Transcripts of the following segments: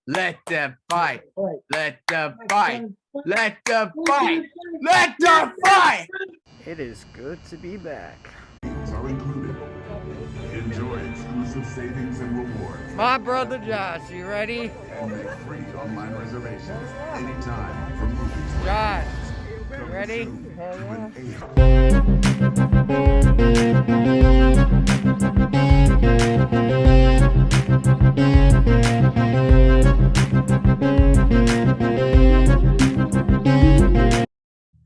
Let the fight. Let the fight. Let the fight. Let the fight. It is good to be back. Are included. Enjoy exclusive savings and rewards. My brother Josh, you ready? And make free online reservations anytime for movies. Josh, you ready?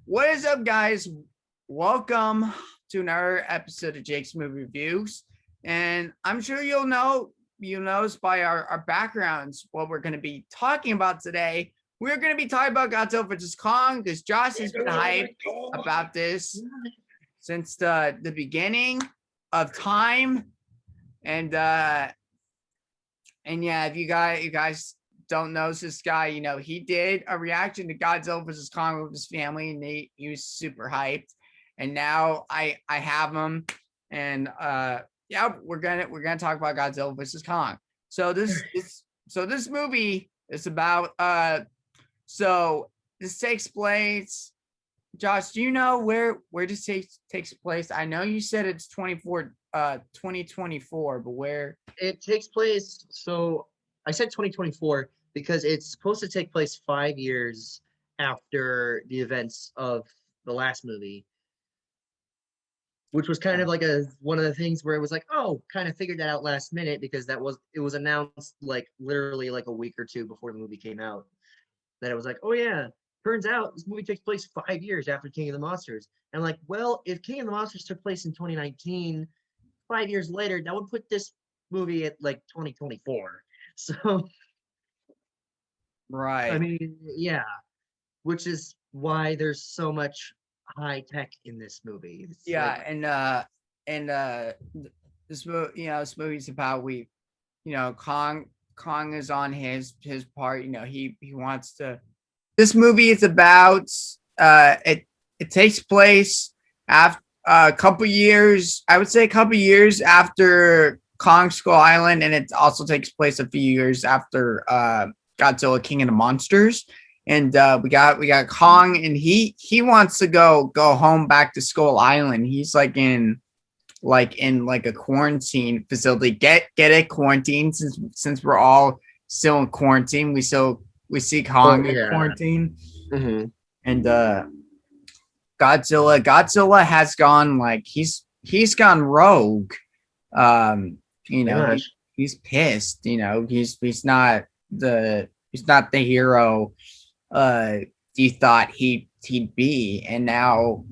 What is up, guys? Welcome to another episode of Jake's Movie Reviews. And I'm sure you'll notice by our backgrounds what we're going to be talking about today. We're going to be talking about Godzilla vs. Kong because Josh has been hyped about this since the beginning of time. And yeah, if you guys don't know this guy, he did a reaction to Godzilla vs. Kong with his family, and he was super hyped. And now I have him, and yeah, we're gonna talk about Godzilla vs. Kong. So this movie is about so this takes place. Josh, do you know where this takes place? I know you said it's 2024, but where it takes place? So I said 2024 because it's supposed to take place 5 years after the events of the last movie, which was kind of like one of the things where it was like, oh, kind of figured that out last minute because it was announced like literally like a week or two before the movie came out. That it was like, oh yeah, turns out this movie takes place 5 years after King of the Monsters. And like, well, if King of the Monsters took place in 2019, 5 years later, that would put this movie at like 2024. So, right? I mean, yeah, which is why there's so much high tech in this movie. It's yeah, this movie, this movie's about Kong is on his part. He wants to. This movie is about it takes place after a couple years. I would say a couple years after Kong Skull Island, and it also takes place a few years after Godzilla King of the Monsters. And we got Kong, and he wants to go home back to Skull Island. He's in a quarantine facility. Get it, quarantine, since we're all still in quarantine. We see Kong in quarantine. Mm-hmm. And Godzilla has gone he's gone rogue. He's pissed. He's not the hero you thought he'd be. And now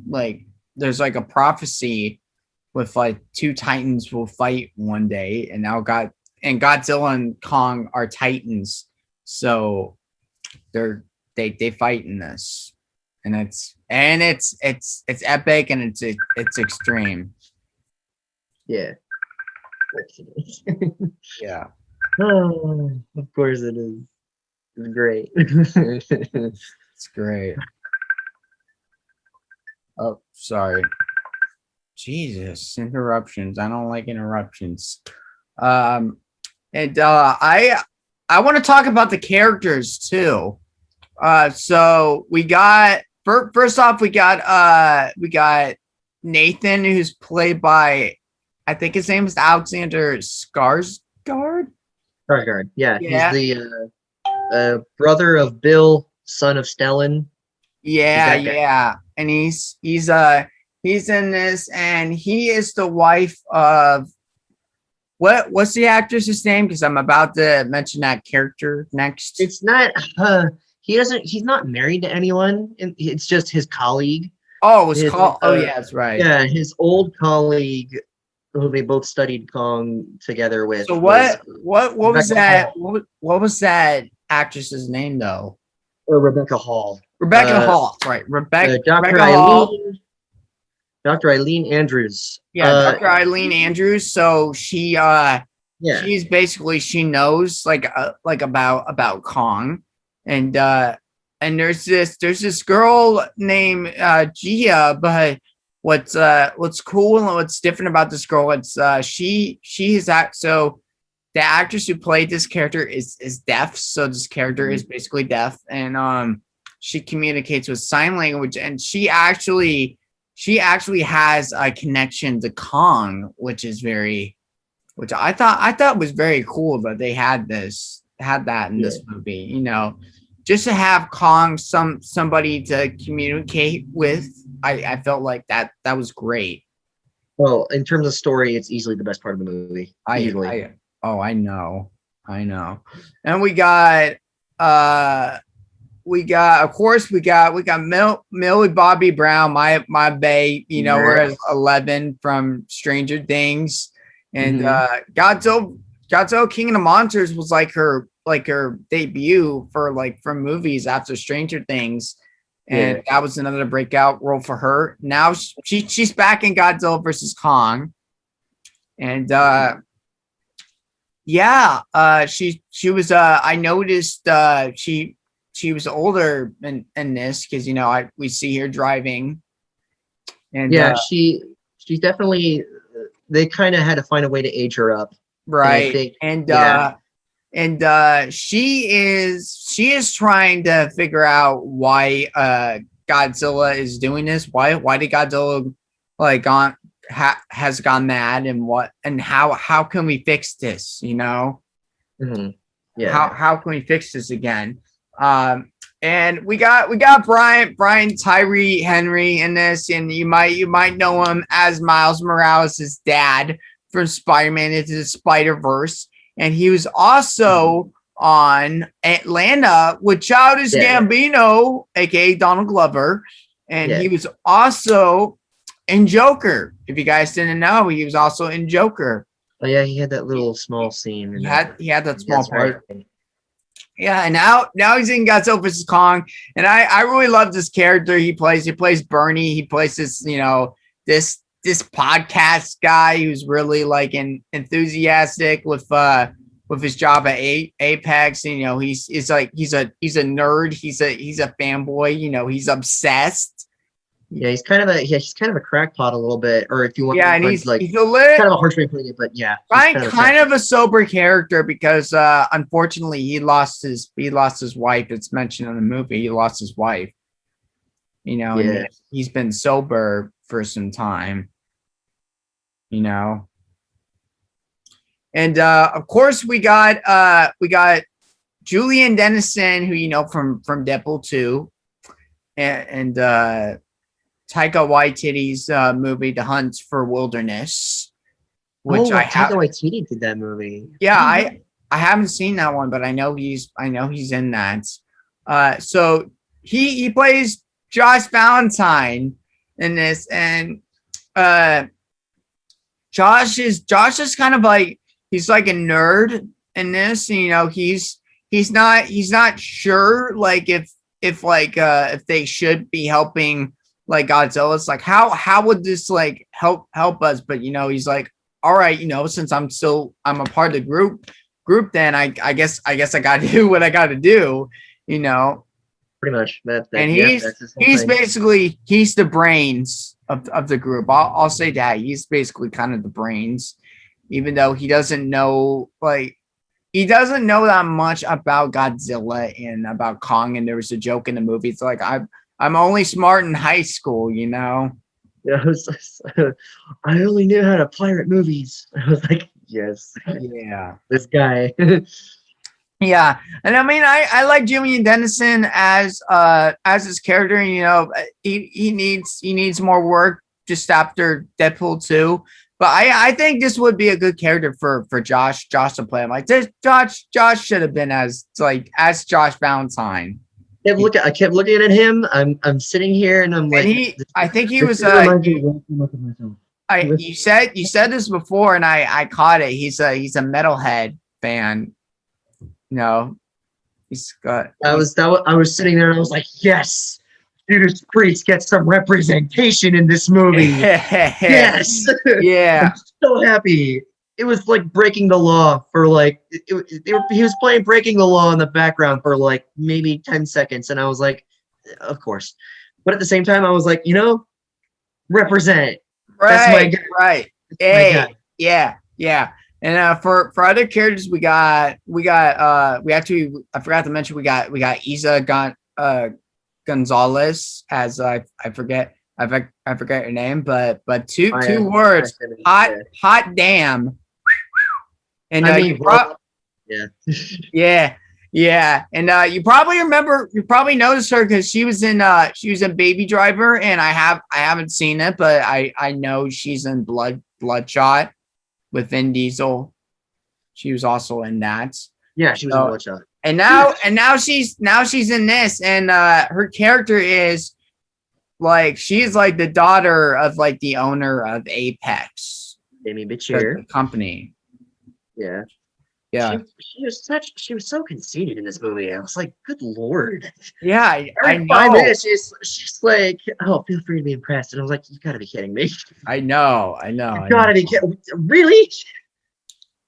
there's a prophecy with two titans will fight one day, and now Godzilla and Kong are titans, so they fight in this, and it's epic, and it's extreme. Yeah. Yeah. Oh, of course it is. It's great. It's great. Oh, sorry. Jesus, interruptions. I don't like interruptions. I want to talk about the characters too. So we got first off, we got Nathan, who's played by, I think his name is Alexander Skarsgård. Skarsgård, yeah. He's the brother of Bill, son of Stellan. Yeah, and he's in this, and he is the wife of what's the actress's name? Because I'm about to mention that character next. It's not. He's not married to anyone. It's just his colleague. Oh, yeah, that's right. Yeah, his old colleague, who they both studied Kong together with. So what was that? What was that actress's name though? Rebecca Hall. Rebecca Hall, right? Rebecca Hall. Dr. Eileen Andrews. Yeah, Dr. Eileen Andrews. So she's basically, she knows about Kong, and there's this girl named Gia, but what's cool and what's different about this girl, it's she is that, so the actress who played this character is deaf, so this character is basically deaf, and she communicates with sign language, and she actually has a connection to Kong, which I thought was very cool that they had that in this movie. You know, just to have Kong somebody to communicate with, I felt like that was great. Well, in terms of story, it's easily the best part of the movie. I know. And we got of course we got Millie Bobby Brown, my bae, you know, whereas 11 from Stranger Things, and Godzilla King of the Monsters was like her debut for movies after Stranger Things, and that was another breakout role for her. Now she's back in Godzilla versus Kong, and she was I noticed she was older in this, because, you know, we see her driving, and she definitely, they kind of had to find a way to age her up, right? And she is trying to figure out why Godzilla is doing this. Why did Godzilla has gone mad, and how can we fix this? You know, how can we fix this again? And we got Brian Tyree Henry in this, and you might know him as Miles Morales' dad from Spider-Man Into the Spider-Verse, and he was also on Atlanta with Childish Gambino, aka Donald Glover, and he was also in Joker. If you guys didn't know, he was also in Joker. Oh yeah, he had that little small scene. He had that small part. Right. Yeah, and now he's in Godzilla vs. Kong, and I really love this character he plays. He plays Bernie. He plays this, you know, this podcast guy who's really enthusiastic with his job at Apex. And, you know, he's a nerd. He's a fanboy. You know, he's obsessed. Yeah, he's kind of a crackpot a little bit, or if you want, and he's kind of a harsh way of putting it, but yeah, kind of a sober character, because unfortunately he lost his wife. It's mentioned in the movie he lost his wife. You know, and he's been sober for some time. You know, and of course we got Julian Dennison, who you know from Deadpool 2, and Taika Waititi's movie The Hunt for Wilderness, which Taika Waititi did that movie. Yeah, I haven't seen that one, but I know he's in that. So he plays Josh Valentine in this, and Josh is kind of he's like a nerd in this. You know, he's not sure if they should be helping Godzilla. It's how would this help us? But you know, he's like, all right, you know, since I'm a part of the group, then I guess I gotta do what I gotta do, you know. Pretty much. And he's basically the brains of the group. I'll say that he's basically kind of the brains, even though he doesn't know that much about Godzilla and about Kong. And there was a joke in the movie. It's like, I'm only smart in high school, you know? Yeah, I only knew how to pirate movies. I was like, yes. Yeah. This guy. Yeah. And I mean, I like Julian Dennison as his character. You know, he needs more work just after Deadpool 2. But I think this would be a good character for Josh to play him. Like this, Josh should have been as Josh Valentine. I kept looking at him. I'm sitting here and I'm like, I think he was you said this before and I caught it. He's a Metalhead fan. No. I was sitting there and I was like, yes, Judas Priest gets some representation in this movie. Yes. Yeah. I'm so happy. It was like breaking the law for he was playing Breaking the Law in the background for maybe 10 seconds. And I was like, of course. But at the same time, I was like, you know, represent. Right. That's my guy. Right. Hey, yeah. And for other characters, we actually, I forgot to mention, we got Gonzalez as I forget her name, but two words, hot damn. And I mean, yeah. Yeah, and you probably noticed her because she was in Baby Driver, and I haven't seen it, but I know she's in Bloodshot with Vin Diesel. She was also in that. Yeah, she was in Bloodshot. And now she's in this, and her character is like, she's like the daughter of like the owner of Apex, the company. Yeah. Yeah, she was so conceited in this movie. I was like, good lord. Yeah, I know. 5 minutes, she's like, oh, feel free to be impressed. And I was like, you gotta be kidding me. I know. You gotta be kidding. Really?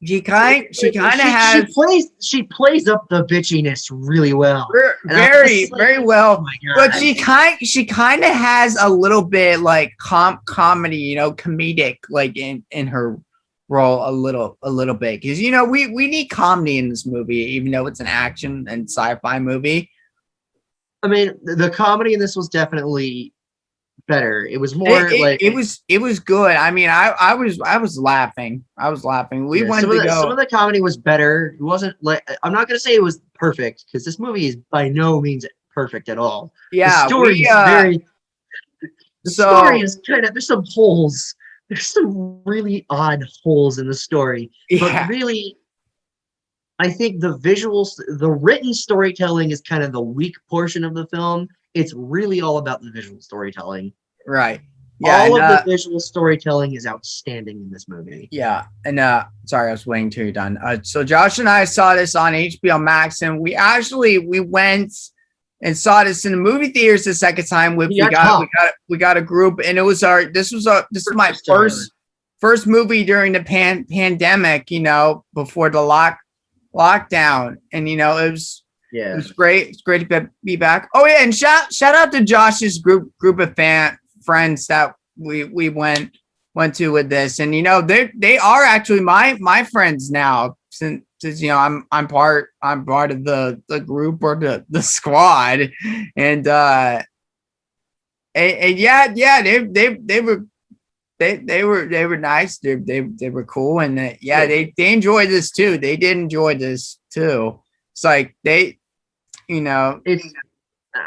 She kind of has. She plays up the bitchiness really well. Very well. Oh my But God. she kind of has a little bit like comedy, comedic, like in her role a little bit, because we need comedy in this movie, even though it's an action and sci-fi movie. I mean, the comedy in this was definitely better. It was more it was good. I mean, I was laughing. We went to go. Some of the comedy was better. It wasn't like, I'm not gonna say it was perfect, because this movie is by no means perfect at all. Yeah, the story is very. The story is kind of, there's some holes. There's some really odd holes in the story, but really, I think the written storytelling is kind of the weak portion of the film. It's really all about the visual storytelling. Right. Yeah. All of the visual storytelling is outstanding in this movie. Yeah. And sorry, I was waiting till you're done. So Josh and I saw this on HBO Max, and we went and saw this in the movie theaters the second time. We got a group, and this is my first movie during the pandemic, before the lockdown, and it was great. It's great to be back. Oh yeah, and shout out to Josh's group of friends that we went to with this, and they are actually my friends now, since I'm part of the group, or the squad, and yeah, they were nice. They were cool, and they enjoyed this too. They did enjoy this too. It's like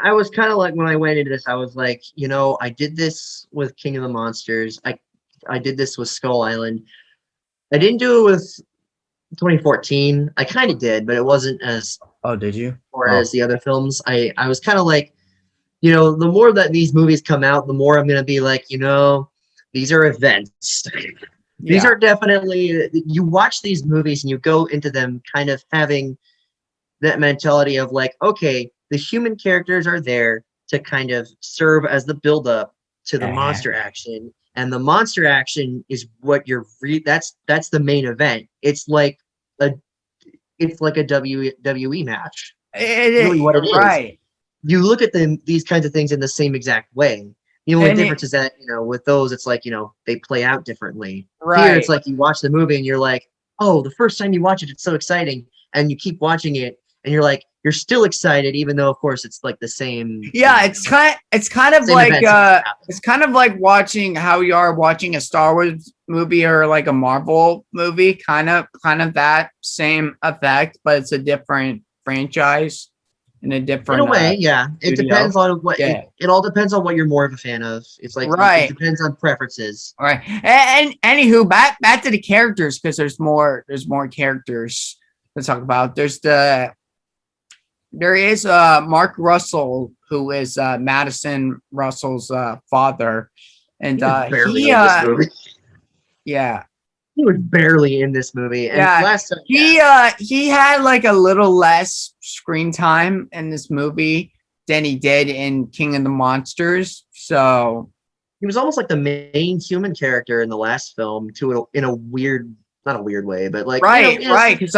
I was kind of like, when I went into this, I was like, I did this with King of the Monsters. I did this with Skull Island. I didn't do it with 2014. I kind of did, but it wasn't as. Oh, did you? Or as the other films. I was kind of like, the more that these movies come out, the more I'm gonna be like, these are events. These are definitely, you watch these movies and you go into them kind of having that mentality of like, okay, the human characters are there to kind of serve as the build-up to the monster action, and the monster action is what you're that's the main event. It's like a WWE match. Really what it is. Right. You look at these kinds of things in the same exact way. The only difference is that, with those, it's like, they play out differently. Right. Here, it's like you watch the movie and you're like, oh, the first time you watch it, it's so exciting. And you keep watching it and you're like, you're still excited, even though, of course, it's like the same. Yeah, it's kind of like watching how you are watching a Star Wars movie or like a Marvel movie, kind of that same effect, but it's a different franchise and a different. In a way, yeah. It depends on what. Yeah. It all depends on what you're more of a fan of. It's like It depends on preferences. All right. And anywho, back to the characters, because there's more characters to talk about. There is Mark Russell, who is Madison Russell's father, and he was barely in this movie. And last time, he had like a little less screen time in this movie than he did in King of the Monsters. So he was almost like the main human character in the last film, in a weird, not a weird way, but like right, because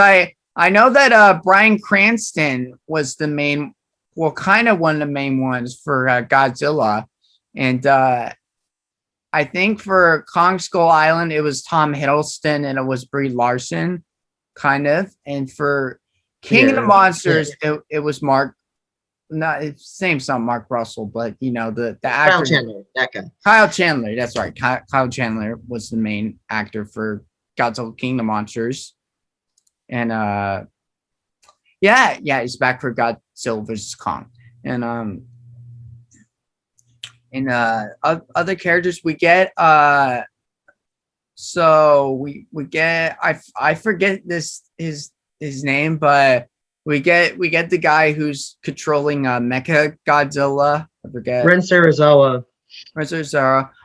I know that Bryan Cranston was the main, kind of one of the main ones for Godzilla, and I think for Kong Skull Island, it was Tom Hiddleston and it was Brie Larson, kind of. And for King of the Monsters, it was Mark. Not it's same son, Mark Russell, but you know the actor Kyle Chandler, that guy. Kyle Chandler. That's right. Kyle Chandler was the main actor for Godzilla King of the Monsters, and yeah, he's back for Godzilla vs Kong, and other characters we get so we get I forget his name, but we get the guy who's controlling Mecha Godzilla. I forget. Ren Sarazawa.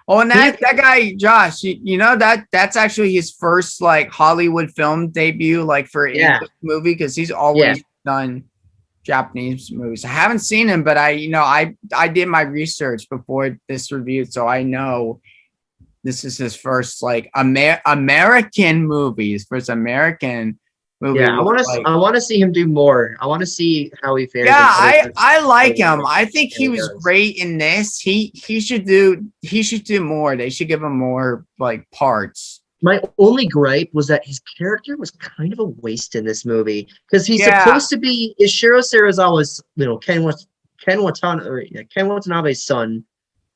Oh, and that guy Josh, you know that's actually his first like Hollywood film debut, like for an English movie, because he's always done Japanese movies. I haven't seen him, but I did my research before this review, so I know this is his first like American movie, his first American movie. Yeah, I want to see him do more. I want to see how he fares. Yeah, I like him. I think he was great in this. He should do more. They should give him more like parts. My only gripe was that his character was kind of a waste in this movie, because he's supposed to be Ishiro Sarazawa's, Ken Watanabe's son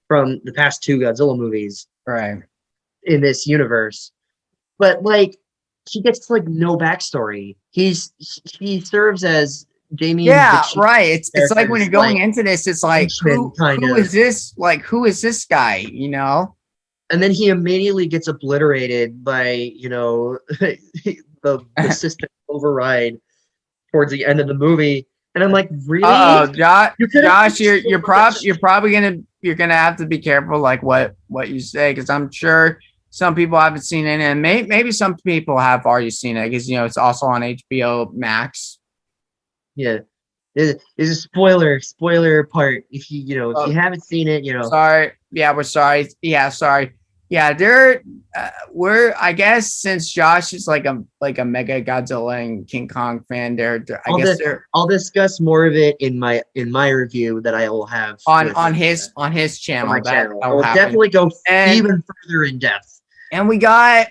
from the past 2 Godzilla movies, right? In this universe, but like he gets like no backstory. He serves as Jamie. Yeah, right. It's like when you're going into this, it's like who is this? Like who is this guy? You know. And then he immediately gets obliterated by, the system override towards the end of the movie. And I'm like, really? Oh, Josh, you're probably gonna have to be careful like what you say, because I'm sure some people haven't seen it, and maybe some people have already seen it, because it's also on HBO Max. Yeah, there's a spoiler part. If you haven't seen it, Sorry. Yeah, we're sorry. Yeah, sorry. Yeah, we're I guess since Josh is like a mega Godzilla and King Kong fan, I'll discuss more of it in my review that I will have on his channel. On my channel. I will definitely go even further in depth. And we got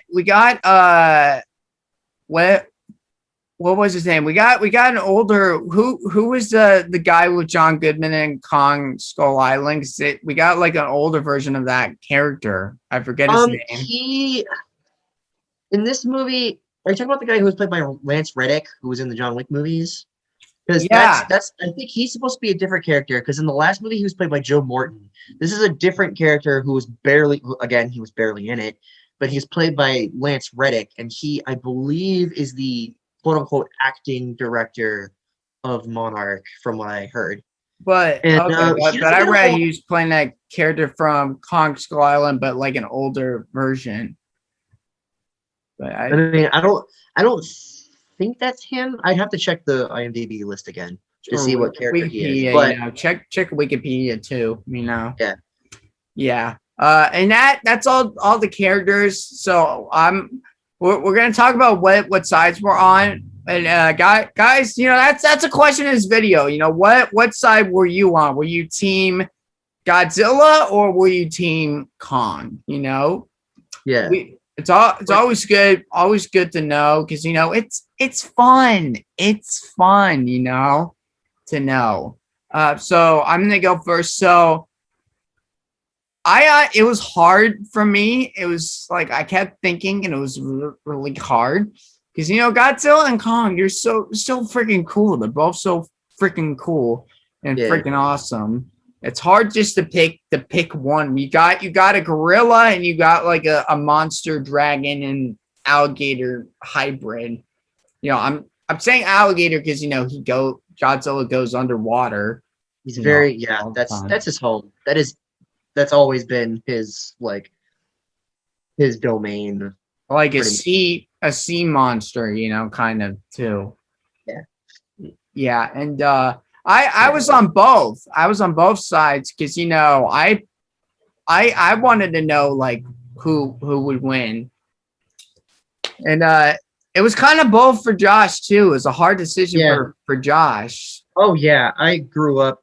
what was his name? We got an older who was the guy with John Goodman and Kong Skull Island. We got like an older version of that character. I forget his name. In this movie, are you talking about the guy who was played by Lance Reddick, who was in the John Wick movies? Because that's I think he's supposed to be a different character, because in the last movie he was played by Joe Morton. This is a different character he was barely in it, but he's played by Lance Reddick, and he, I believe, is the quote unquote acting director of Monarch, from what I heard. But I read he was playing that character from Kong Skull Island, but like an older version. But I mean, I don't think that's him. I'd have to check the IMDb list again to see what character he is. But check Wikipedia too. Yeah. And that's all the characters. So we're gonna talk about what sides we're on, and guys, that's a question in this video. What side were you on? Were you team Godzilla or were you team Kong? Yeah. It's always good to know, because it's fun. It's fun, to know. So I'm gonna go first. So it was hard for me. It was like I kept thinking, and it was really hard, because Godzilla and Kong, they're so freaking cool. They're both so freaking cool and freaking awesome. It's hard just to pick one. You got a gorilla, and you got like a monster dragon and alligator hybrid. I'm saying alligator because Godzilla goes underwater. He's that's his home. That's always been his domain. Like a sea monster, kind of too. Yeah. Yeah, and I was on both. I was on both sides, because I wanted to know like who would win. And it was kind of both for Josh too. It was a hard decision for Josh. Oh yeah, I grew up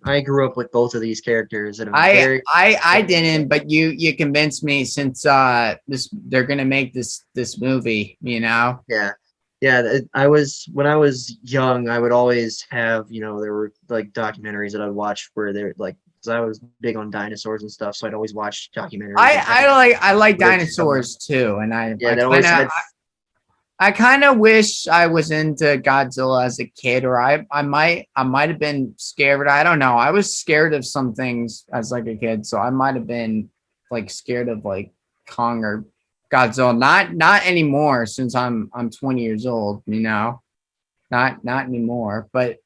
I grew up with both of these characters, and I didn't, but you convinced me since they're gonna make this movie, you know. yeah. When I was young, I would always have, there were like documentaries that I'd watch where they're like, because I was big on dinosaurs and stuff, so I'd always watch documentaries. I like dinosaurs too, and yeah, that always had. I kind of wish I was into Godzilla as a kid, or I might have been scared. I don't know. I was scared of some things as like a kid, so I might have been like scared of like Kong or Godzilla. Not anymore since I'm 20 years old, you know. Not anymore. But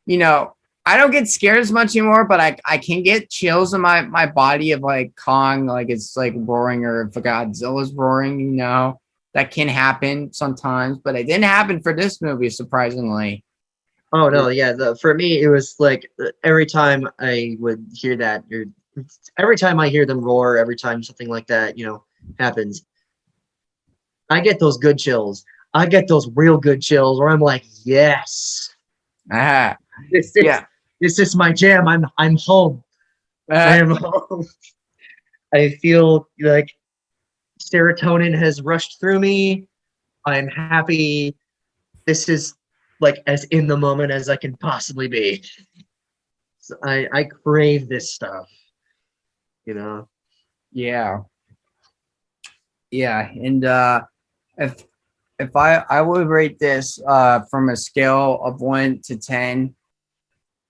you know, I don't get scared as much anymore, but I can get chills in my body of like Kong, like it's like roaring, or if Godzilla's roaring, you know. That can happen sometimes, but it didn't happen for this movie, surprisingly. Oh no, yeah. For me, it was like every time I would hear that, or every time I hear them roar, every time something like that, happens, I get those good chills. I get those real good chills where I'm like, yes, this is my jam. I'm home. I am home. I feel like serotonin has rushed through me. I'm happy. This is like as in the moment as I can possibly be. So I crave this stuff, Yeah. And if I would rate this from a scale of 1 to 10,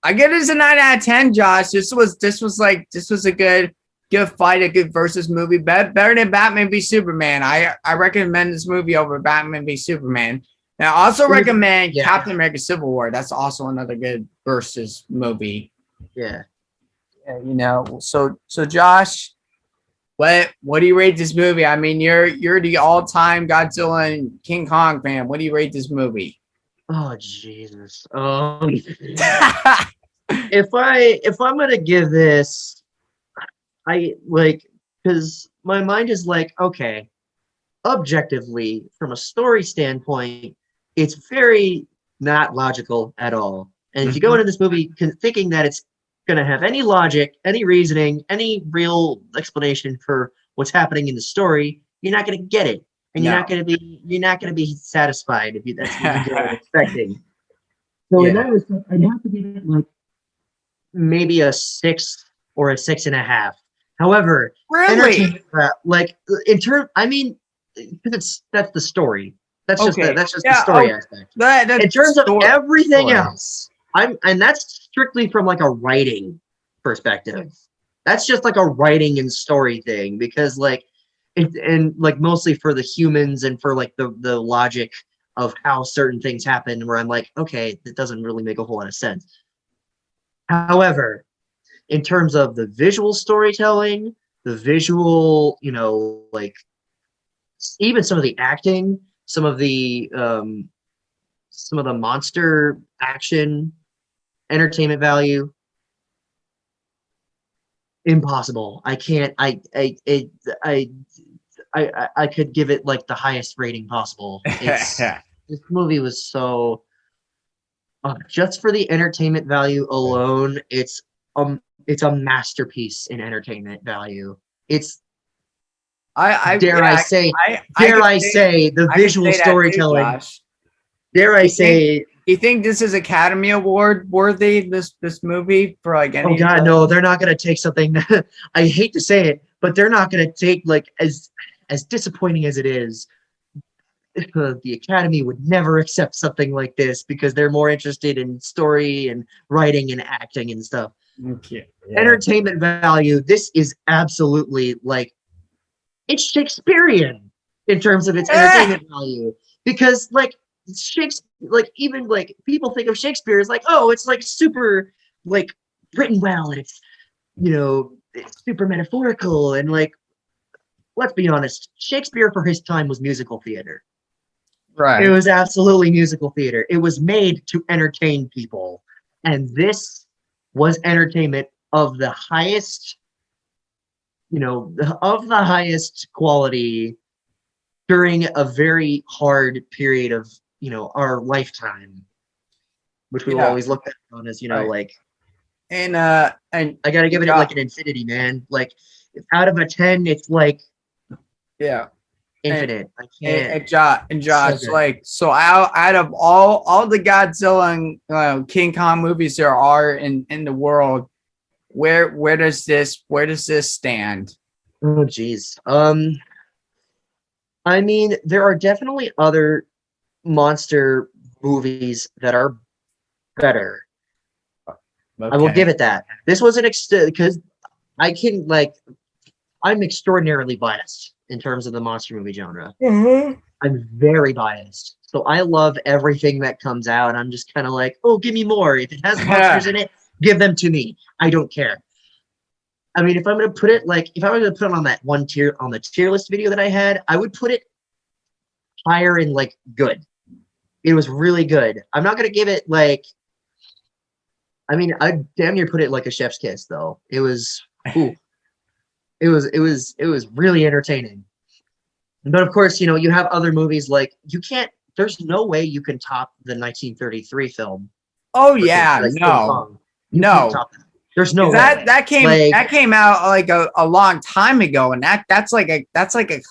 I give this a 9 out of 10, Josh. This was a good fight, a good versus movie. Better than Batman v Superman. I recommend this movie over Batman v Superman. And I also recommend Captain America Civil War. That's also another good versus movie. Yeah. So Josh, what do you rate this movie? I mean, you're the all-time Godzilla and King Kong fan. What do you rate this movie? Oh Jesus. If I'm gonna give this, I like, because my mind is like, okay, objectively, from a story standpoint, it's very not logical at all. And if you go into this movie thinking that it's going to have any logic, any reasoning, any real explanation for what's happening in the story, you're not going to get it, and you're not going to be satisfied if that's what you're expecting. So in that respect, I'd have to give it like maybe a 6 or a 6.5. However, really, like in terms, I mean, because that's the story. That's just the story aspect. In terms of everything else, and that's strictly from like a writing perspective. That's just like a writing and story thing, because like, and like mostly for the humans and for like the logic of how certain things happen, where I'm like, okay, it doesn't really make a whole lot of sense. However, in terms of the visual storytelling, the visual, like even some of the acting, some of the monster action, entertainment value, impossible. I can't. I could give it like the highest rating possible. This movie was so. Just for the entertainment value alone, it's a masterpiece in entertainment value. It's dare I say the visual storytelling. Dare I say? Do you think this is Academy Award worthy? This movie for like any? Oh God, no! They're not going to take something. I hate to say it, but they're not going to take like as disappointing as it is. The Academy would never accept something like this because they're more interested in story and writing and acting and stuff. Okay. Yeah. Entertainment value. This is absolutely like, it's Shakespearean in terms of its entertainment value, because like Shakespeare, like even like people think of Shakespeare as like, oh, it's like super like written well, and it's it's super metaphorical, and like, let's be honest, Shakespeare for his time was musical theater. Right. It was absolutely musical theater. It was made to entertain people. And this was entertainment of the highest, quality during a very hard period of, our lifetime, which we will always look back on as, like and I gotta give it like an infinity, man. Like out of a 10, it's like yeah. infinite. I can't. And Josh, So like, so out of all the Godzilla and King Kong movies there are in the world, where does this stand? oh geez. I mean, there are definitely other monster movies that are better. Okay. I will give it that. This was because I can like I'm extraordinarily biased in terms of the monster movie genre. Mm-hmm. I'm very biased. So I love everything that comes out. I'm just kind of like, oh, give me more. If it has monsters in it, give them to me. I don't care. I mean, if I'm gonna put it if I were to put it on that one tier on the tier list video that I had, I would put it higher in like good. It was really good. I'm not gonna give it like. I mean, I damn near put it like a chef's kiss though. It was, ooh, it was really entertaining. But of course, you have other movies like you can't. There's no way you can top the 1933 film. Oh yeah, no, you can't top that. There's no way. That came out like a long time ago, and that's like a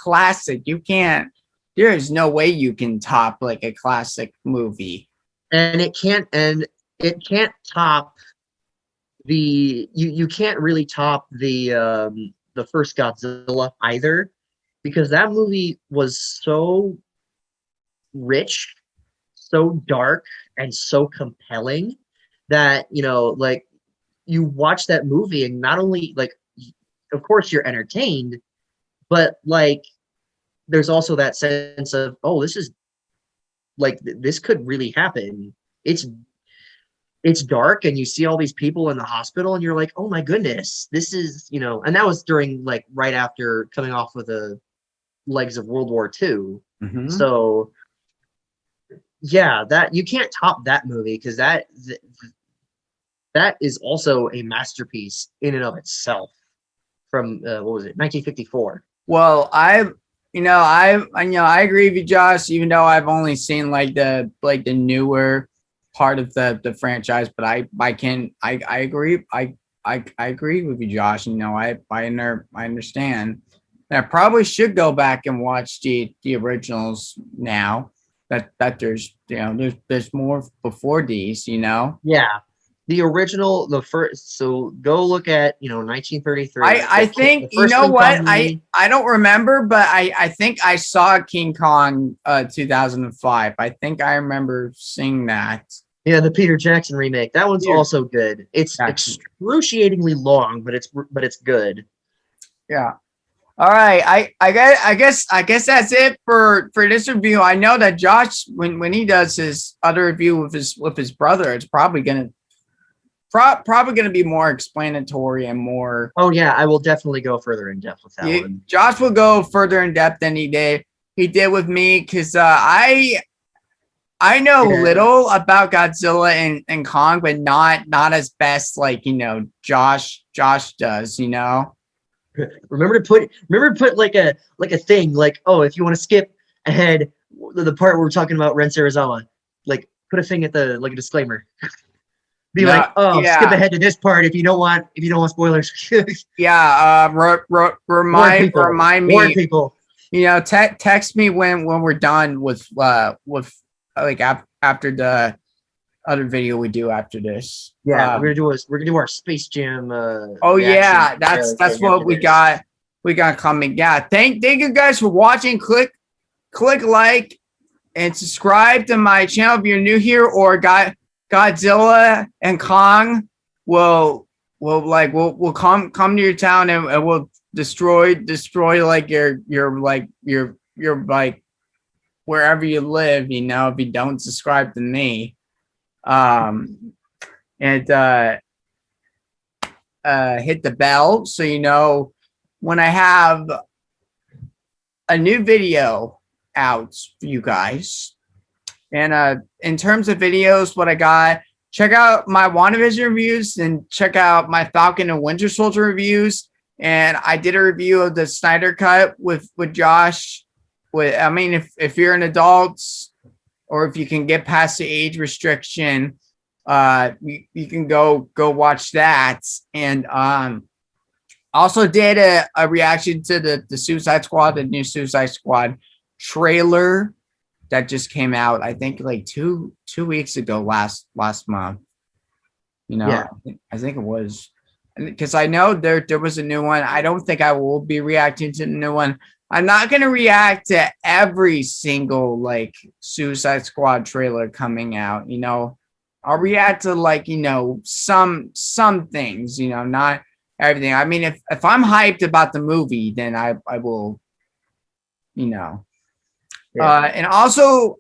classic. You can't. There is no way you can top like a classic movie. And it can't top you can't really top the first Godzilla either, because that movie was so rich, so dark, and so compelling that like you watch that movie and not only like of course you're entertained, but like there's also that sense of, oh, this is like this could really happen. It's dark and you see all these people in the hospital and you're like, oh my goodness, this is, and that was during like right after coming off of the legs of World War II. Mm-hmm. So yeah, that you can't top that movie because that is also a masterpiece in and of itself from what was it, 1954. Well, I agree with you, Josh, even though I've only seen like the newer part of the franchise, but I agree. I agree with you, Josh. I understand. And I probably should go back and watch the originals now that there's there's more before these, Yeah. The original, the first, so go look at 1933. I think what I don't remember, but I think I saw King Kong 2005. I think I remember seeing that. Yeah, the Peter Jackson remake. That one's also good. It's excruciatingly long, but it's good. Yeah. All right. I guess that's it for this review. I know that Josh, when he does his other review with his brother, it's probably gonna be more explanatory and more. Oh yeah, I will definitely go further in depth with that one. Josh will go further in depth than he did with me, because I know little about Godzilla and Kong, but not as best like Josh does. Remember to put like a thing like, oh, if you want to skip ahead the part where we're talking about Ren Sarazawa, like put a thing at the like a disclaimer. Be like, oh, skip ahead to this part if you don't want spoilers. Yeah, remind me. Warn people. Text me when we're done with like after the other video we do after this. Yeah, we're gonna do our Space Jam. Yeah, that's what we got. We got coming. Yeah, thank you guys for watching. Click like and subscribe to my channel if you're new here, or Godzilla and Kong will come to your town and will destroy like your like wherever you live, if you don't subscribe to me. And hit the bell so when I have a new video out for you guys. And in terms of videos, what I got, check out my WandaVision reviews and check out my Falcon and Winter Soldier reviews. And I did a review of the Snyder Cut with Josh. If you're an adult or if you can get past the age restriction, You can go watch that. And also did a reaction to the Suicide Squad, the new Suicide Squad trailer that just came out, I think like two weeks ago, last month. You know, Yeah. I think it was, because I know there was a new one. I don't think I will be reacting to the new one. I'm not gonna react to every single like Suicide Squad trailer coming out. You know, I'll react to like, you know, some things. You know, not everything. I mean, if I'm hyped about the movie, then I will. You know. Yeah. And also,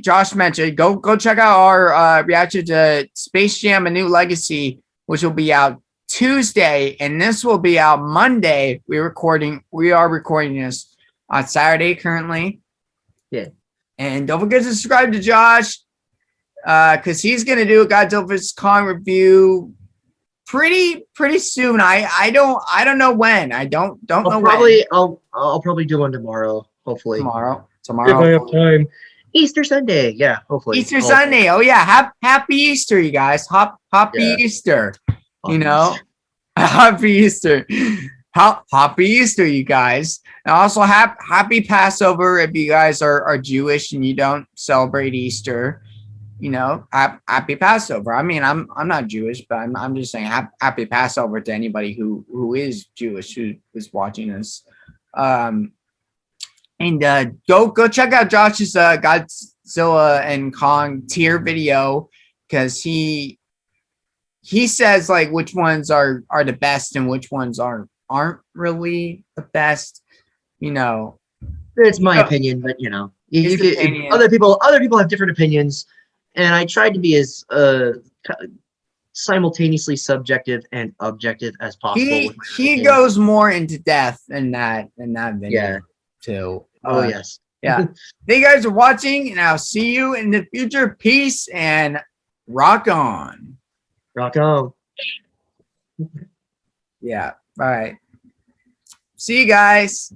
Josh mentioned go check out our reaction to Space Jam: A New Legacy, which will be out Tuesday, and this will be out Monday. We are recording this on Saturday currently. Yeah. And don't forget to subscribe to Josh, because he's gonna do a Godzilla vs Kong review pretty soon. I don't know when. I don't know when. I'll probably do one tomorrow. Hopefully. Tomorrow. If I have time. Easter Sunday. Yeah, hopefully. Easter Sunday. Oh yeah, happy Easter, you guys. Happy Yeah. Easter. Happy You know, Easter. happy Easter. Happy Easter, you guys. And also happy Passover if you guys are Jewish and you don't celebrate Easter. You know, happy Passover. I mean, I'm not Jewish, but I'm just saying happy Passover to anybody who is Jewish who is watching this. And go check out Josh's Godzilla and Kong tier video, because he says like which ones are the best and which ones aren't really the best. You know, It's my opinion, but you know, His opinion. other people have different opinions, and I tried to be as simultaneously subjective and objective as possible. he with my he opinion. goes more into depth in that video Yeah. too. Oh yes. Yeah. Thank you guys for watching, and I'll see you in the future. Peace and rock on. Rock on. Yeah. All right. See you guys.